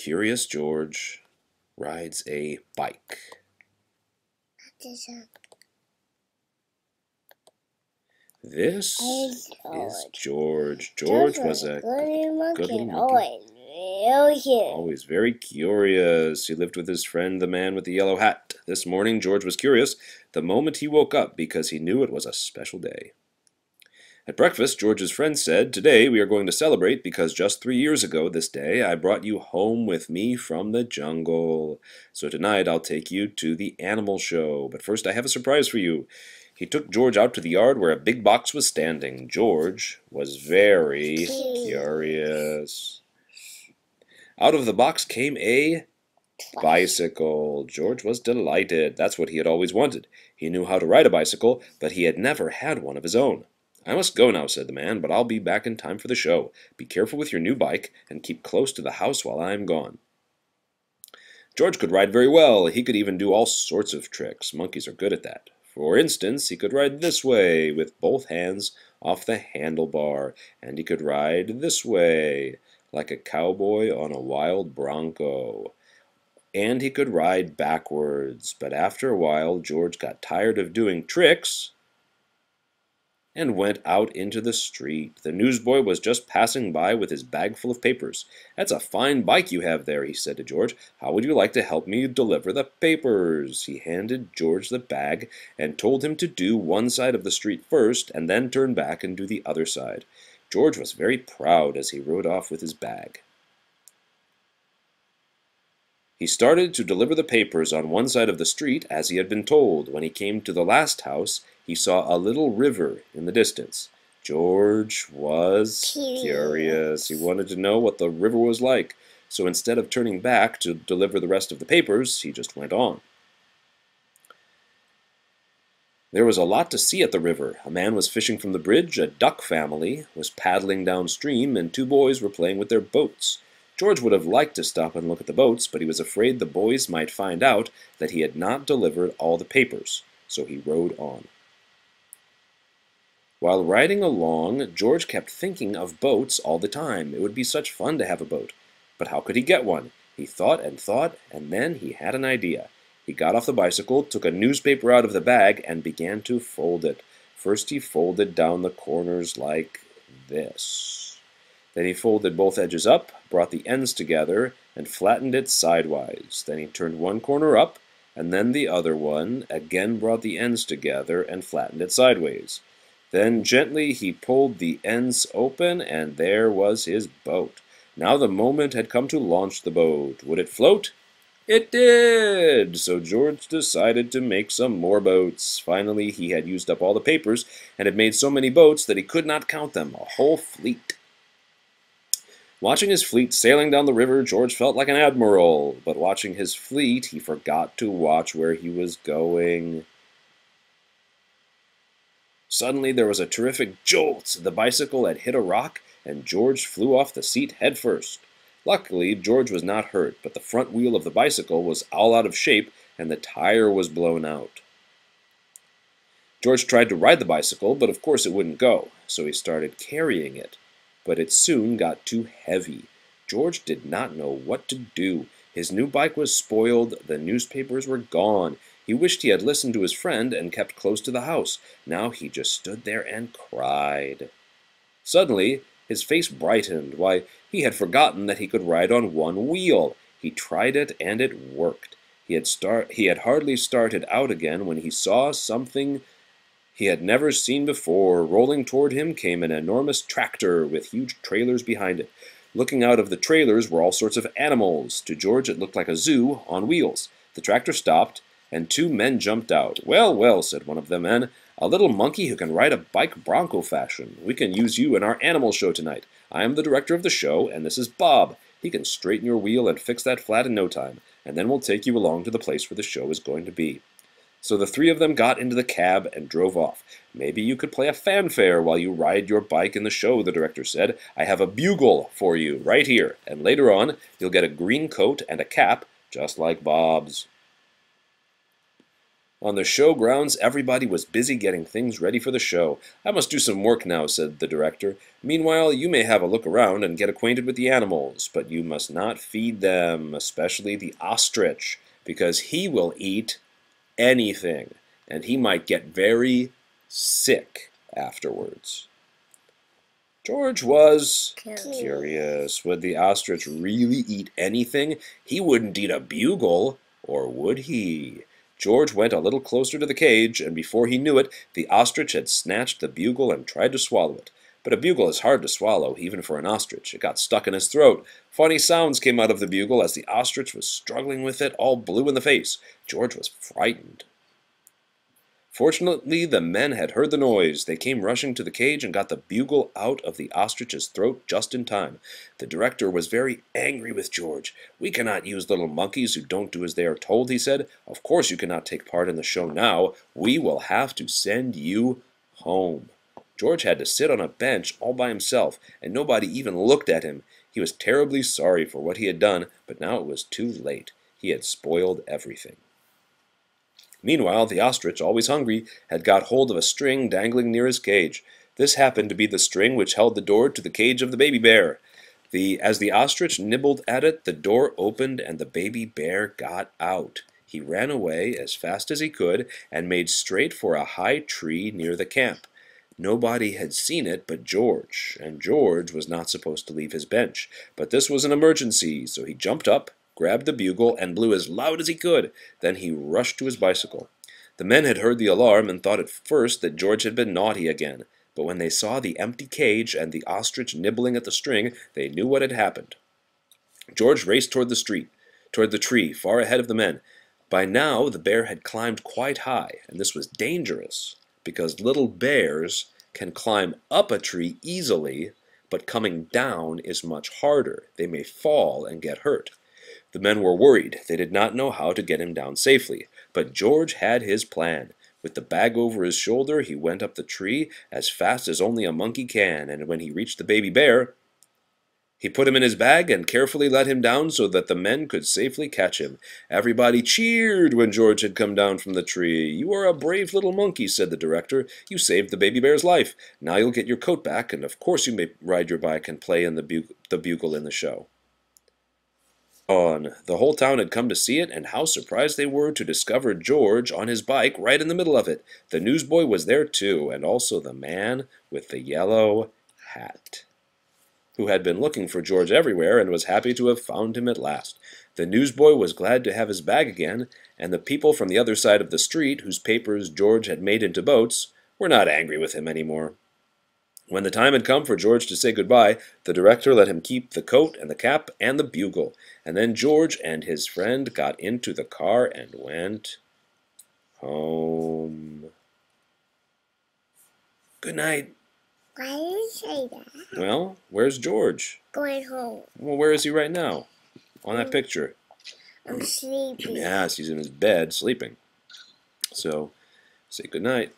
Curious George rides a bike. This is George. George was a good-looking monkey. Always very curious. He lived with his friend, the man with the yellow hat. This morning, George was curious the moment he woke up because he knew it was a special day. At breakfast, George's friend said, "Today we are going to celebrate because just 3 years ago this day I brought you home with me from the jungle. So tonight I'll take you to the animal show. But first I have a surprise for you." He took George out to the yard where a big box was standing. George was very curious. Out of the box came a bicycle. George was delighted. That's what he had always wanted. He knew how to ride a bicycle, but he had never had one of his own. "I must go now," said the man, "but I'll be back in time for the show. Be careful with your new bike, and keep close to the house while I am gone." George could ride very well. He could even do all sorts of tricks. Monkeys are good at that. For instance, he could ride this way, with both hands off the handlebar, and he could ride this way, like a cowboy on a wild bronco. And he could ride backwards, but after a while George got tired of doing tricks and went out into the street. The newsboy was just passing by with his bag full of papers. "That's a fine bike you have there," he said to George. "How would you like to help me deliver the papers?" He handed George the bag and told him to do one side of the street first and then turn back and do the other side. George was very proud as he rode off with his bag. He started to deliver the papers on one side of the street as he had been told. When he came to the last house, he saw a little river in the distance. George was curious. He wanted to know what the river was like, so instead of turning back to deliver the rest of the papers, he just went on. There was a lot to see at the river. A man was fishing from the bridge, a duck family was paddling downstream, and two boys were playing with their boats. George would have liked to stop and look at the boats, but he was afraid the boys might find out that he had not delivered all the papers, so he rode on. While riding along, George kept thinking of boats all the time. It would be such fun to have a boat. But how could he get one? He thought, and then he had an idea. He got off the bicycle, took a newspaper out of the bag, and began to fold it. First he folded down the corners like this. Then he folded both edges up, brought the ends together, and flattened it sidewise. Then he turned one corner up, and then the other one, again brought the ends together and flattened it sideways. Then gently he pulled the ends open, and there was his boat. Now the moment had come to launch the boat. Would it float? It did! So George decided to make some more boats. Finally, he had used up all the papers, and had made so many boats that he could not count them, a whole fleet. Watching his fleet sailing down the river, George felt like an admiral, but watching his fleet, he forgot to watch where he was going. Suddenly there was a terrific jolt. The bicycle had hit a rock, and George flew off the seat head first. Luckily, George was not hurt, but the front wheel of the bicycle was all out of shape, and the tire was blown out. George tried to ride the bicycle, but of course it wouldn't go, so he started carrying it. But it soon got too heavy. George did not know what to do. His new bike was spoiled, the newspapers were gone. He wished he had listened to his friend and kept close to the house. Now he just stood there and cried. Suddenly, his face brightened. Why, he had forgotten that he could ride on one wheel. He tried it, and it worked. He had hardly started out again when he saw something he had never seen before. Rolling toward him came an enormous tractor with huge trailers behind it. Looking out of the trailers were all sorts of animals. To George it looked like a zoo on wheels. The tractor stopped, and two men jumped out. "Well, well," said one of the men, "a little monkey who can ride a bike bronco fashion. We can use you in our animal show tonight. I am the director of the show, and this is Bob. He can straighten your wheel and fix that flat in no time, and then we'll take you along to the place where the show is going to be." So the three of them got into the cab and drove off. "Maybe you could play a fanfare while you ride your bike in the show," the director said. "I have a bugle for you right here, and later on you'll get a green coat and a cap just like Bob's." On the show grounds, everybody was busy getting things ready for the show. "I must do some work now," said the director. "Meanwhile, you may have a look around and get acquainted with the animals, but you must not feed them, especially the ostrich, because he will eat anything, and he might get very sick afterwards." George was curious. Would the ostrich really eat anything? He wouldn't eat a bugle, or would he? George went a little closer to the cage, and before he knew it, the ostrich had snatched the bugle and tried to swallow it. But a bugle is hard to swallow, even for an ostrich. It got stuck in his throat. Funny sounds came out of the bugle as the ostrich was struggling with it, all blue in the face. George was frightened. Fortunately, the men had heard the noise. They came rushing to the cage and got the bugle out of the ostrich's throat just in time. The director was very angry with George. "We cannot use little monkeys who don't do as they are told," he said. "Of course you cannot take part in the show now. We will have to send you home." George had to sit on a bench all by himself, and nobody even looked at him. He was terribly sorry for what he had done, but now it was too late. He had spoiled everything. Meanwhile, the ostrich, always hungry, had got hold of a string dangling near his cage. This happened to be the string which held the door to the cage of the baby bear. As the ostrich nibbled at it, the door opened and the baby bear got out. He ran away as fast as he could and made straight for a high tree near the camp. Nobody had seen it but George, and George was not supposed to leave his bench. But this was an emergency, so he jumped up, grabbed the bugle, and blew as loud as he could. Then he rushed to his bicycle. The men had heard the alarm and thought at first that George had been naughty again. But when they saw the empty cage and the ostrich nibbling at the string, they knew what had happened. George raced toward the tree, far ahead of the men. By now the bear had climbed quite high, and this was dangerous, because little bears can climb up a tree easily, but coming down is much harder. They may fall and get hurt. The men were worried. They did not know how to get him down safely. But George had his plan. With the bag over his shoulder, he went up the tree as fast as only a monkey can, and when he reached the baby bear, he put him in his bag and carefully let him down so that the men could safely catch him. Everybody cheered when George had come down from the tree. "You are a brave little monkey," said the director. "You saved the baby bear's life. Now you'll get your coat back, and of course you may ride your bike and play in the bugle in the show." The whole town had come to see it, and how surprised they were to discover George on his bike right in the middle of it. The newsboy was there too, and also the man with the yellow hat, who had been looking for George everywhere and was happy to have found him at last. The newsboy was glad to have his bag again, and the people from the other side of the street, whose papers George had made into boats, were not angry with him any more. When the time had come for George to say goodbye, the director let him keep the coat and the cap and the bugle, and then George and his friend got into the car and went home. Good night. Why did you say that? Well, where's George? Going home. Well, where is he right now? On that picture. I'm sleeping. Yes, he's in his bed sleeping. So, say good night.